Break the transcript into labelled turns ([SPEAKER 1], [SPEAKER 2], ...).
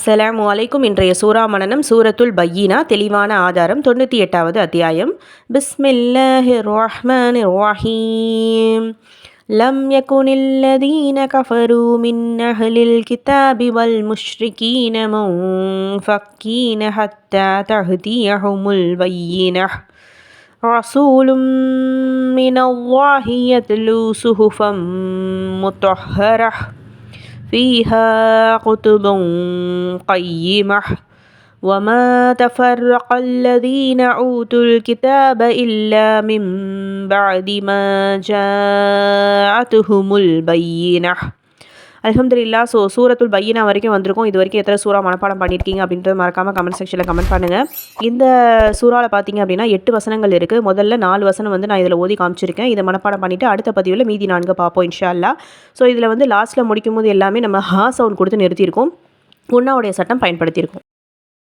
[SPEAKER 1] அஸ்ஸலாமு அலைக்கும். இன்றைய சூரா மனனம் சூரத்துல் பையினா, தெளிவான ஆதாரம், 98வது அத்தியாயம். பிஸ்மில்லாஹிர் ரஹ்மானிர் ரஹீம். லம் யகுனில்லதீன கஃபரு மின் அஹ்லில் கிதாபி வல் முஷ்ரிகீன முன்ஃபக்கீன ஹத்தா தஹ்தியஹுமுல் பையினஹ் ரசூலும் மினல்லாஹி யத்லூ சுஹுஃபம் முத்தஹ்ஹரஹ் فيها كتب قيمة وما تفرق الذين أوتوا الكتاب إلا من بعد ما جاءتهم البينة. அல்ஹம்துலில்லாஹ். சூரத்துல் பையினா வரைக்கும் வந்திருக்கும். இது வரைக்கும் எத்தனை சூறா மனப்பாடம் பண்ணியிருக்கீங்க அப்படின்றத மறக்காமல் கமெண்ட் செக்ஷனில் கமெண்ட் பண்ணுங்கள். இந்த சூறாவில் பார்த்தீங்க அப்படின்னா 8 வசனங்கள் இருக்குது. முதல்ல 4 வசனம் நான் இதில் ஓதி காமிச்சிருக்கேன். இதை மனப்பாடம் பண்ணிவிட்டு அடுத்த பதிவில் மீதி 4 பார்ப்போம் இன்ஷா அல்லாஹ். ஸோ இதில் லாஸ்ட்டில் முடிக்கும் போது எல்லாமே நம்ம ஹா சவுண்ட் கொடுத்து நிறுத்தியிருக்கோம். குன்னாவுடைய சட்டம் பயன்படுத்தியிருக்கோம்.